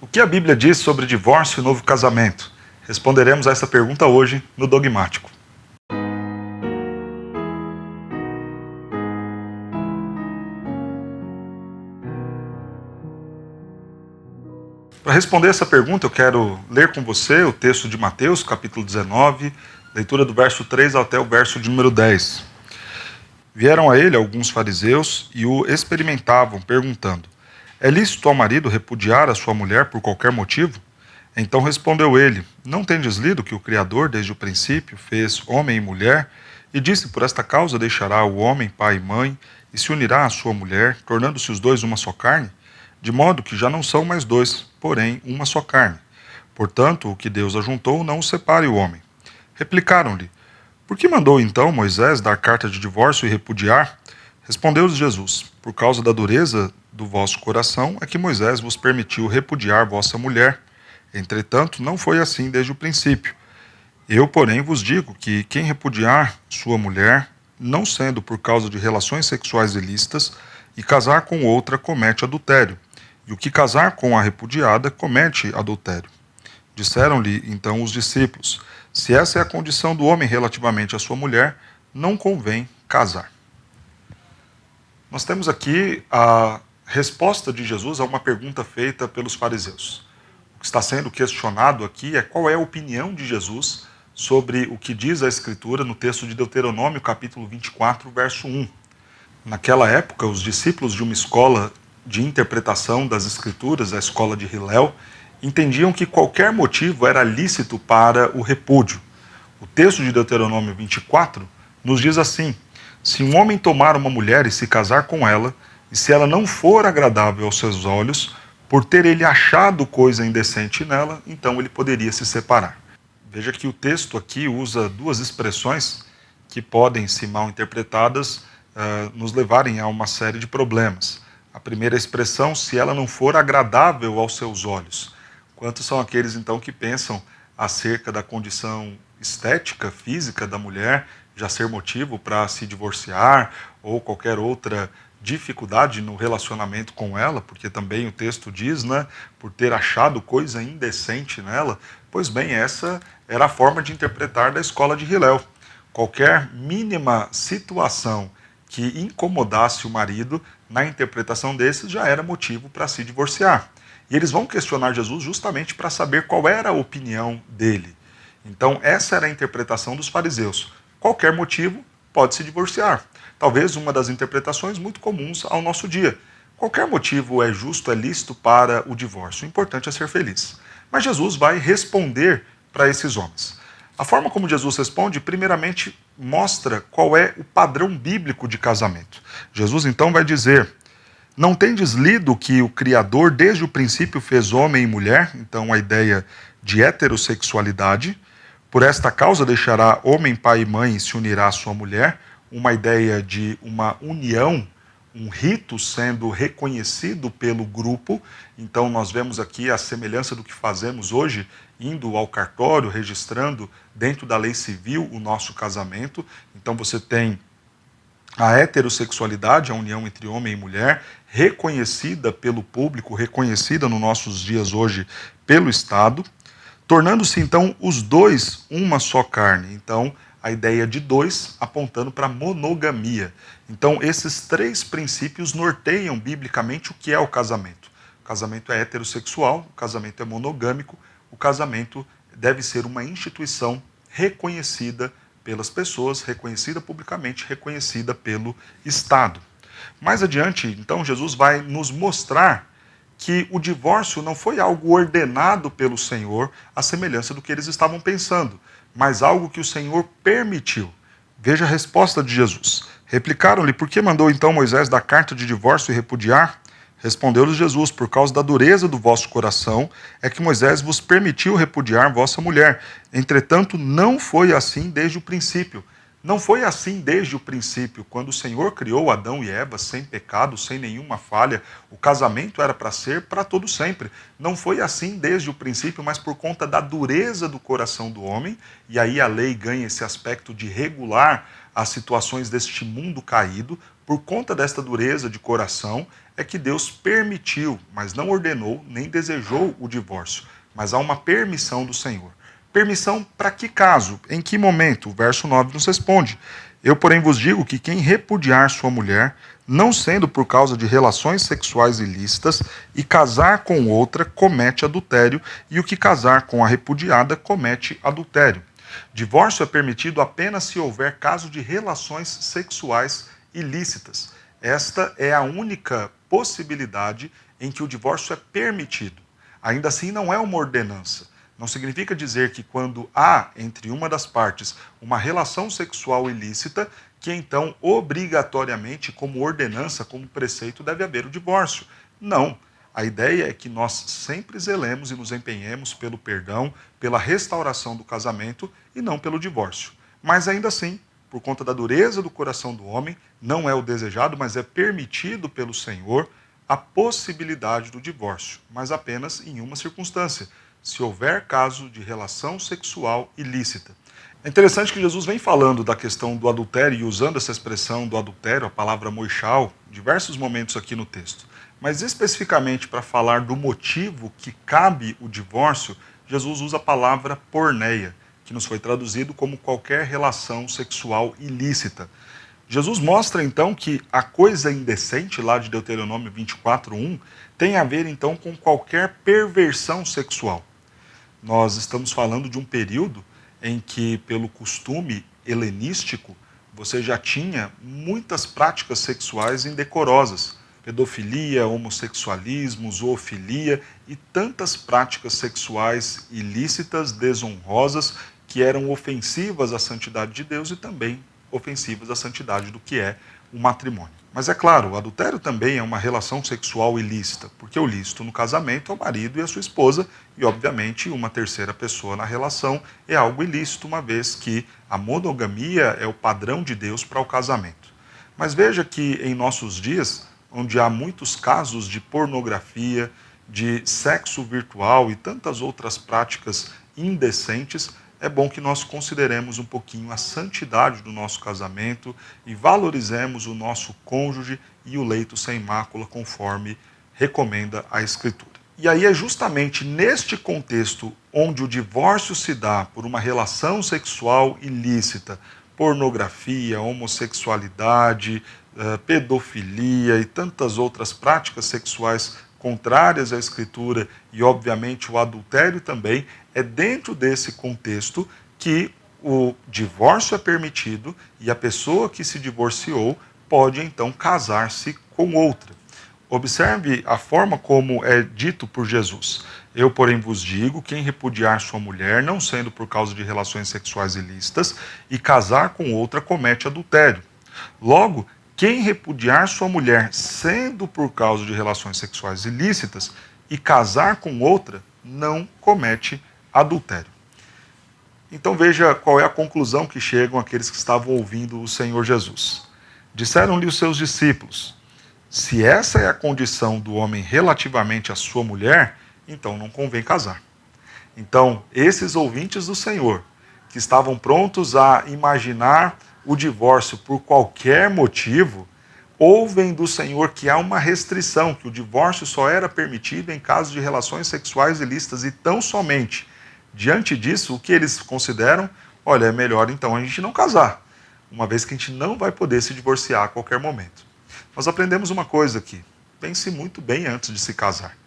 O que a Bíblia diz sobre divórcio e novo casamento? Responderemos a essa pergunta hoje no Dogmático. Para responder essa pergunta, eu quero ler com você o texto de Mateus, capítulo 19, leitura do verso 3 até o verso de número 10. Vieram a ele alguns fariseus e o experimentavam, perguntando: é lícito ao marido repudiar a sua mulher por qualquer motivo? Então respondeu ele: não tendes lido que o Criador, desde o princípio, fez homem e mulher, e disse: por esta causa deixará o homem pai e mãe, e se unirá à sua mulher, tornando-se os dois uma só carne? De modo que já não são mais dois, porém uma só carne. Portanto, o que Deus ajuntou, não o separe o homem. Replicaram-lhe: por que mandou então Moisés dar carta de divórcio e repudiar? Respondeu-lhes Jesus: por causa da dureza do vosso coração é que Moisés vos permitiu repudiar vossa mulher. Entretanto, não foi assim desde o princípio. Eu, porém, vos digo que quem repudiar sua mulher, não sendo por causa de relações sexuais ilícitas, e casar com outra, comete adultério. E o que casar com a repudiada, comete adultério. Disseram-lhe então os discípulos: se essa é a condição do homem relativamente à sua mulher, não convém casar. Nós temos aqui a resposta de Jesus a uma pergunta feita pelos fariseus. O que está sendo questionado aqui é qual é a opinião de Jesus sobre o que diz a Escritura no texto de Deuteronômio, capítulo 24, verso 1. Naquela época, os discípulos de uma escola de interpretação das Escrituras, a escola de Hillel, entendiam que qualquer motivo era lícito para o repúdio. O texto de Deuteronômio 24 nos diz assim: se um homem tomar uma mulher e se casar com ela, e se ela não for agradável aos seus olhos, por ter ele achado coisa indecente nela, então ele poderia se separar. Veja que o texto aqui usa duas expressões que podem, se mal interpretadas, nos levarem a uma série de problemas. A primeira expressão, se ela não for agradável aos seus olhos. Quantos são aqueles, então, que pensam acerca da condição estética, física da mulher, já ser motivo para se divorciar ou qualquer outra dificuldade no relacionamento com ela, porque também o texto diz, né, por ter achado coisa indecente nela? Pois bem, essa era a forma de interpretar da escola de Hillel. Qualquer mínima situação que incomodasse o marido, na interpretação desses, já era motivo para se divorciar. E eles vão questionar Jesus justamente para saber qual era a opinião dele. Então, essa era a interpretação dos fariseus. Qualquer motivo pode se divorciar. Talvez uma das interpretações muito comuns ao nosso dia. Qualquer motivo é justo, é lícito para o divórcio. O importante é ser feliz. Mas Jesus vai responder para esses homens. A forma como Jesus responde, primeiramente, mostra qual é o padrão bíblico de casamento. Jesus, então, vai dizer: não tendes lido que o Criador, desde o princípio, fez homem e mulher? Então, a ideia de heterossexualidade. Por esta causa deixará homem, pai e mãe e se unirá à sua mulher. Uma ideia de uma união, um rito sendo reconhecido pelo grupo. Então, nós vemos aqui a semelhança do que fazemos hoje, indo ao cartório, registrando dentro da lei civil o nosso casamento. Então, você tem a heterossexualidade, a união entre homem e mulher, reconhecida pelo público, reconhecida nos nossos dias hoje pelo Estado, tornando-se então os dois uma só carne. Então, a ideia de dois apontando para a monogamia. Então, esses três princípios norteiam biblicamente o que é o casamento. O casamento é heterossexual, o casamento é monogâmico, o casamento deve ser uma instituição reconhecida pelas pessoas, reconhecida publicamente, reconhecida pelo Estado. Mais adiante, então, Jesus vai nos mostrar que o divórcio não foi algo ordenado pelo Senhor, à semelhança do que eles estavam pensando, mas algo que o Senhor permitiu. Veja a resposta de Jesus. Replicaram-lhe: por que mandou então Moisés dar carta de divórcio e repudiar? Respondeu-lhes Jesus: por causa da dureza do vosso coração é que Moisés vos permitiu repudiar vossa mulher. Entretanto, não foi assim desde o princípio. Não foi assim desde o princípio, quando o Senhor criou Adão e Eva sem pecado, sem nenhuma falha. O casamento era para ser para todo sempre. Não foi assim desde o princípio, mas por conta da dureza do coração do homem, e aí a lei ganha esse aspecto de regular as situações deste mundo caído. Por conta desta dureza de coração, é que Deus permitiu, mas não ordenou nem desejou o divórcio, mas há uma permissão do Senhor. Permissão para que caso? Em que momento? O verso 9 nos responde: eu, porém, vos digo que quem repudiar sua mulher, não sendo por causa de relações sexuais ilícitas, e casar com outra, comete adultério, e o que casar com a repudiada, comete adultério. Divórcio é permitido apenas se houver caso de relações sexuais ilícitas. Esta é a única possibilidade em que o divórcio é permitido. Ainda assim, não é uma ordenança. Não significa dizer que quando há entre uma das partes uma relação sexual ilícita, que então obrigatoriamente, como ordenança, como preceito, deve haver o divórcio. Não. A ideia é que nós sempre zelemos e nos empenhemos pelo perdão, pela restauração do casamento e não pelo divórcio. Mas ainda assim, por conta da dureza do coração do homem, não é o desejado, mas é permitido pelo Senhor a possibilidade do divórcio, mas apenas em uma circunstância: se houver caso de relação sexual ilícita. É interessante que Jesus vem falando da questão do adultério e usando essa expressão do adultério, a palavra moixal, em diversos momentos aqui no texto. Mas especificamente para falar do motivo que cabe o divórcio, Jesus usa a palavra porneia, que nos foi traduzido como qualquer relação sexual ilícita. Jesus mostra então que a coisa indecente, lá de Deuteronômio 24:1, tem a ver então com qualquer perversão sexual. Nós estamos falando de um período em que, pelo costume helenístico, você já tinha muitas práticas sexuais indecorosas: pedofilia, homossexualismo, zoofilia e tantas práticas sexuais ilícitas, desonrosas, que eram ofensivas à santidade de Deus e também ofensivas à santidade do que é o matrimônio. Mas é claro, o adultério também é uma relação sexual ilícita, porque o lícito no casamento é o marido e a sua esposa, e obviamente uma terceira pessoa na relação é algo ilícito, uma vez que a monogamia é o padrão de Deus para o casamento. Mas veja que em nossos dias, onde há muitos casos de pornografia, de sexo virtual e tantas outras práticas indecentes, é bom que nós consideremos um pouquinho a santidade do nosso casamento e valorizemos o nosso cônjuge e o leito sem mácula, conforme recomenda a Escritura. E aí é justamente neste contexto onde o divórcio se dá por uma relação sexual ilícita, pornografia, homossexualidade, pedofilia e tantas outras práticas sexuais contrárias à Escritura e, obviamente, o adultério também, é dentro desse contexto que o divórcio é permitido e a pessoa que se divorciou pode, então, casar-se com outra. Observe a forma como é dito por Jesus. Eu, porém, vos digo, quem repudiar sua mulher, não sendo por causa de relações sexuais ilícitas, e casar com outra, comete adultério. Logo, quem repudiar sua mulher, sendo por causa de relações sexuais ilícitas, e casar com outra, não comete adultério. Então veja qual é a conclusão que chegam aqueles que estavam ouvindo o Senhor Jesus. Disseram-lhe os seus discípulos: se essa é a condição do homem relativamente à sua mulher, então não convém casar. Então, esses ouvintes do Senhor, que estavam prontos a imaginar o divórcio por qualquer motivo, ouvem do Senhor que há uma restrição, que o divórcio só era permitido em caso de relações sexuais ilícitas e tão somente. Diante disso, o que eles consideram? Olha, é melhor então a gente não casar, uma vez que a gente não vai poder se divorciar a qualquer momento. Nós aprendemos uma coisa aqui: pense muito bem antes de se casar.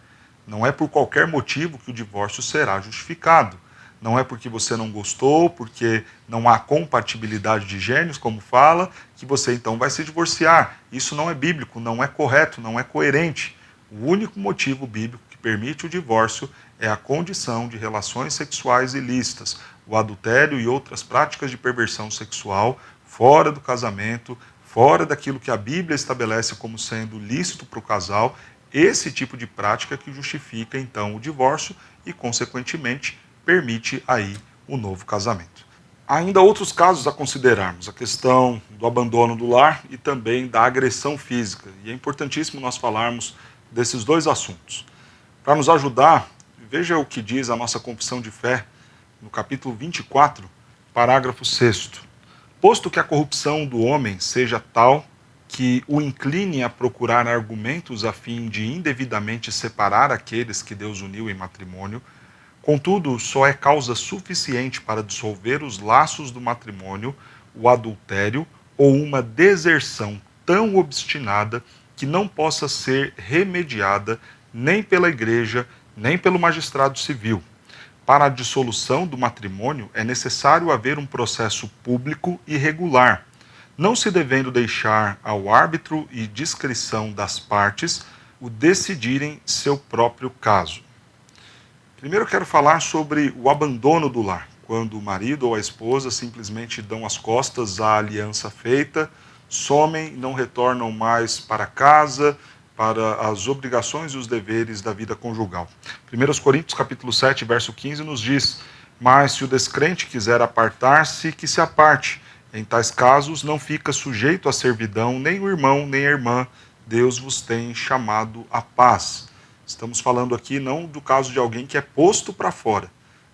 Não é por qualquer motivo que o divórcio será justificado. Não é porque você não gostou, porque não há compatibilidade de gênios, como fala, que você então vai se divorciar. Isso não é bíblico, não é correto, não é coerente. O único motivo bíblico que permite o divórcio é a condição de relações sexuais ilícitas, o adultério e outras práticas de perversão sexual fora do casamento, fora daquilo que a Bíblia estabelece como sendo lícito para o casal. Esse tipo de prática que justifica então o divórcio e, consequentemente, permite aí o novo casamento. Há ainda outros casos a considerarmos: a questão do abandono do lar e também da agressão física. E é importantíssimo nós falarmos desses dois assuntos. Para nos ajudar, veja o que diz a nossa confissão de fé no capítulo 24, parágrafo 6º. Posto que a corrupção do homem seja tal que o incline a procurar argumentos a fim de indevidamente separar aqueles que Deus uniu em matrimônio. Contudo, só é causa suficiente para dissolver os laços do matrimônio o adultério ou uma deserção tão obstinada que não possa ser remediada nem pela igreja, nem pelo magistrado civil. Para a dissolução do matrimônio é necessário haver um processo público e regular, não se devendo deixar ao árbitro e discrição das partes o decidirem seu próprio caso. Primeiro eu quero falar sobre o abandono do lar, quando o marido ou a esposa simplesmente dão as costas à aliança feita, somem, não retornam mais para casa, para as obrigações e os deveres da vida conjugal. 1 Coríntios capítulo 7, verso 15 nos diz: mas se o descrente quiser apartar-se, que se aparte. Em tais casos não fica sujeito à servidão nem o irmão nem a irmã, Deus vos tem chamado à paz. Estamos falando aqui não do caso de alguém que é posto para fora,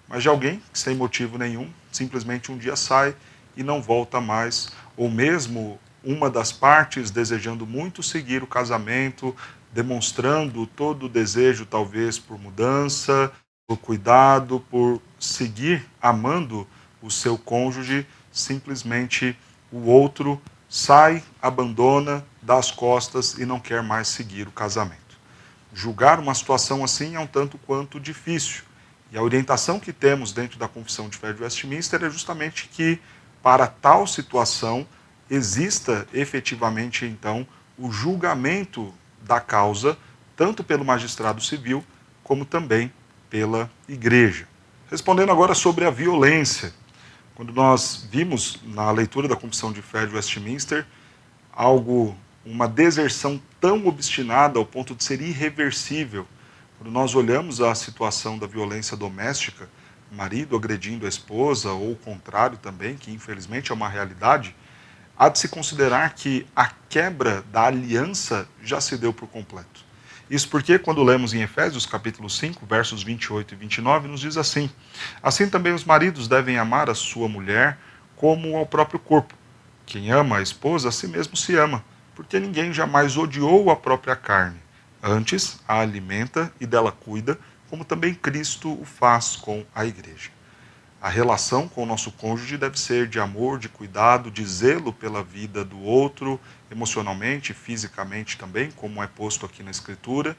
mas de alguém que sem motivo nenhum, simplesmente um dia sai e não volta mais, ou mesmo uma das partes desejando muito seguir o casamento, demonstrando todo o desejo talvez por mudança, por cuidado, por seguir amando o seu cônjuge, simplesmente o outro sai, abandona, dá as costas e não quer mais seguir o casamento. Julgar uma situação assim é um tanto quanto difícil. E a orientação que temos dentro da Confissão de Fé de Westminster é justamente que, para tal situação, exista efetivamente, então, o julgamento da causa, tanto pelo magistrado civil, como também pela igreja. Respondendo agora sobre a violência. Quando nós vimos na leitura da Confissão de Fé de Westminster uma deserção tão obstinada ao ponto de ser irreversível. Quando nós olhamos a situação da violência doméstica, o marido agredindo a esposa, ou o contrário também, que infelizmente é uma realidade, há de se considerar que a quebra da aliança já se deu por completo. Isso porque, quando lemos em Efésios capítulo 5, versos 28 e 29, nos diz assim: assim também os maridos devem amar a sua mulher como ao próprio corpo. Quem ama a esposa, a si mesmo se ama, porque ninguém jamais odiou a própria carne. Antes, a alimenta e dela cuida, como também Cristo o faz com a igreja. A relação com o nosso cônjuge deve ser de amor, de cuidado, de zelo pela vida do outro, emocionalmente, fisicamente também, como é posto aqui na Escritura,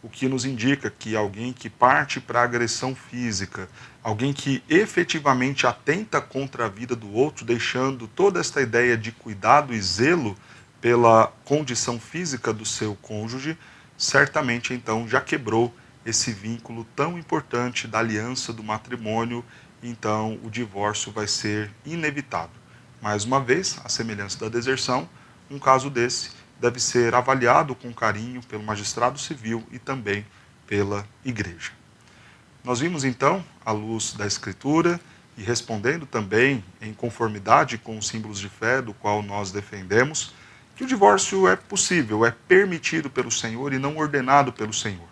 o que nos indica que alguém que parte para a agressão física, alguém que efetivamente atenta contra a vida do outro, deixando toda esta ideia de cuidado e zelo pela condição física do seu cônjuge, certamente então já quebrou esse vínculo tão importante da aliança do matrimônio, então o divórcio vai ser inevitável. Mais uma vez, à semelhança da deserção, um caso desse deve ser avaliado com carinho pelo magistrado civil e também pela igreja. Nós vimos então, à luz da Escritura, e respondendo também em conformidade com os símbolos de fé do qual nós defendemos, que o divórcio é possível, é permitido pelo Senhor e não ordenado pelo Senhor.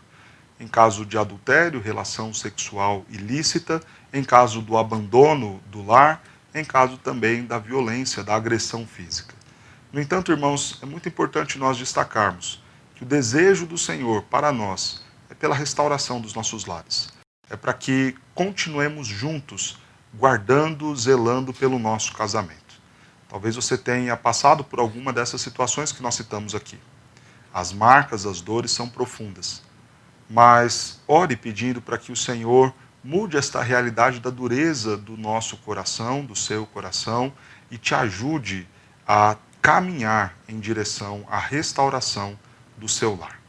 Em caso de adultério, relação sexual ilícita, em caso do abandono do lar, em caso também da violência, da agressão física. No entanto, irmãos, é muito importante nós destacarmos que o desejo do Senhor para nós é pela restauração dos nossos lares. É para que continuemos juntos, guardando, zelando pelo nosso casamento. Talvez você tenha passado por alguma dessas situações que nós citamos aqui. As marcas, as dores são profundas. Mas ore pedindo para que o Senhor mude esta realidade da dureza do nosso coração, do seu coração, e te ajude a caminhar em direção à restauração do seu lar.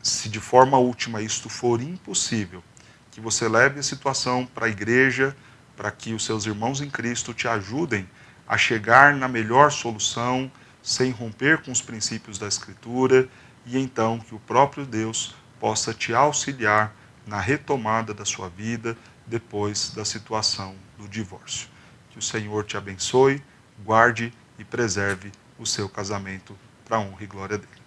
Se de forma última isto for impossível, que você leve a situação para a igreja, para que os seus irmãos em Cristo te ajudem a chegar na melhor solução, sem romper com os princípios da Escritura, e então que o próprio Deus possa te auxiliar na retomada da sua vida depois da situação do divórcio. Que o Senhor te abençoe, guarde e preserve o seu casamento para a honra e glória dele.